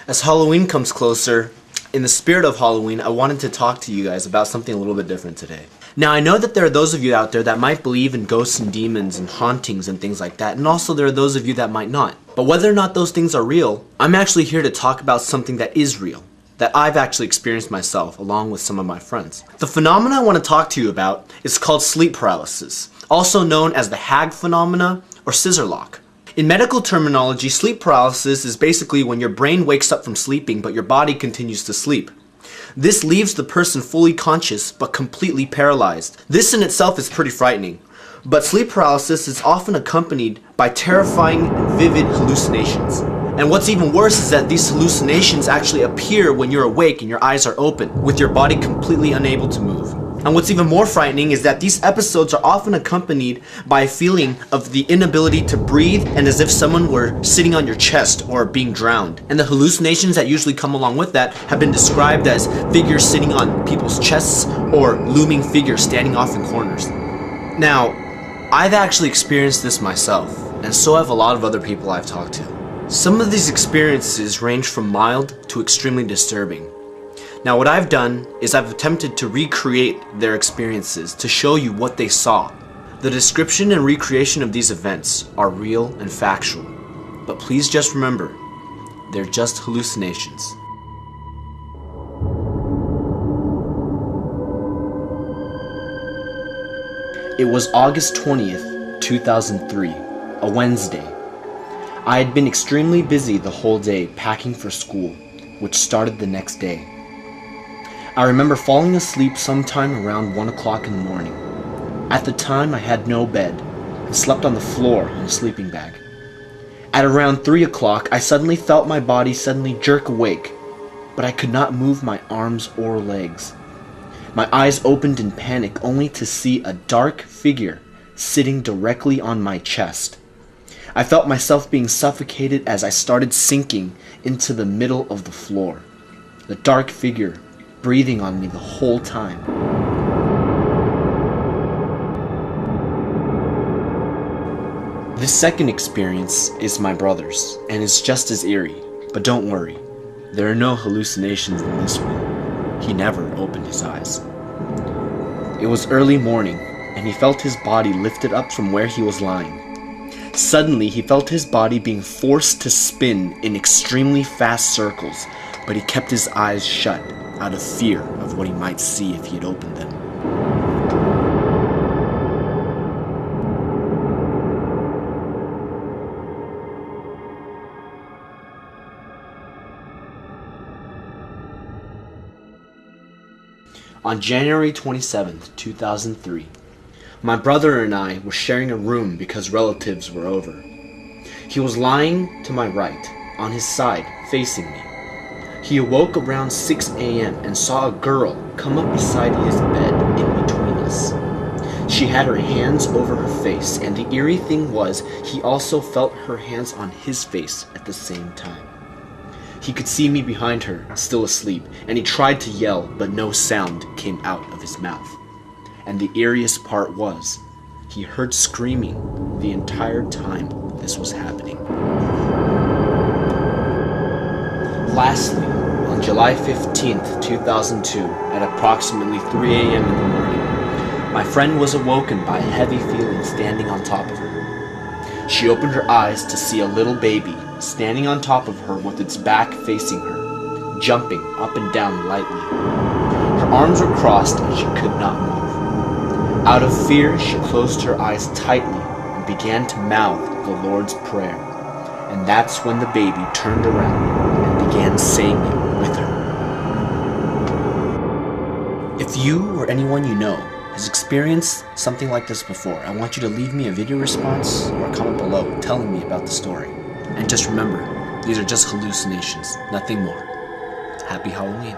As Halloween comes closer, in the spirit of Halloween, I wanted to talk to you guys about something a little bit different today. Now, I know that there are those of you out there that might believe in ghosts and demons and hauntings and things like that, and also there are those of you that might not. But whether or not those things are real, I'm actually here to talk about something that is real, that I've actually experienced myself along with some of my friends. The phenomena I want to talk to you about is called sleep paralysis, also known as the hag phenomena or scissor lock. In medical terminology, sleep paralysis is basically when your brain wakes up from sleeping but your body continues to sleep. This leaves the person fully conscious but completely paralyzed. This in itself is pretty frightening, but sleep paralysis is often accompanied by terrifying and vivid hallucinations. And what's even worse is that these hallucinations actually appear when you're awake and your eyes are open, with your body completely unable to move. And what's even more frightening is that these episodes are often accompanied by a feeling of the inability to breathe and as if someone were sitting on your chest or being drowned. And the hallucinations that usually come along with that have been described as figures sitting on people's chests or looming figures standing off in corners. Now, I've actually experienced this myself, and so have a lot of other people I've talked to. Some of these experiences range from mild to extremely disturbing. Now what I've done is I've attempted to recreate their experiences to show you what they saw. The description and recreation of these events are real and factual, but please just remember, they're just hallucinations. It was August 20th, 2003, a Wednesday. I had been extremely busy the whole day packing for school, which started the next day. I remember falling asleep sometime around 1 o'clock in the morning. At the time, I had no bed and slept on the floor in a sleeping bag. At around 3 o'clock, I suddenly felt my body suddenly jerk awake, but I could not move my arms or legs. My eyes opened in panic only to see a dark figure sitting directly on my chest. I felt myself being suffocated as I started sinking into the middle of the floor. The dark figure breathing on me the whole time. This second experience is my brother's, and is just as eerie, but don't worry, there are no hallucinations in this one. He never opened his eyes. It was early morning, and he felt his body lifted up from where he was lying. Suddenly, he felt his body being forced to spin in extremely fast circles, but he kept his eyes shut out of fear of what he might see if he had opened them. On January 27th, 2003, my brother and I were sharing a room because relatives were over. He was lying to my right, on his side, facing me. He awoke around 6 a.m. and saw a girl come up beside his bed in between us. She had her hands over her face, and the eerie thing was he also felt her hands on his face at the same time. He could see me behind her, still asleep, and he tried to yell, but no sound came out of his mouth. And the eeriest part was, he heard screaming the entire time this was happening. Lastly, on July 15th, 2002, at approximately 3 a.m. in the morning, my friend was awoken by a heavy feeling standing on top of her. She opened her eyes to see a little baby standing on top of her with its back facing her, jumping up and down lightly. Her arms were crossed and she could not move. Out of fear, she closed her eyes tightly and began to mouth the Lord's Prayer. And that's when the baby turned around and began saying it with her. If you or anyone you know has experienced something like this before, I want you to leave me a video response or a comment below telling me about the story. And just remember, these are just hallucinations, nothing more. Happy Halloween.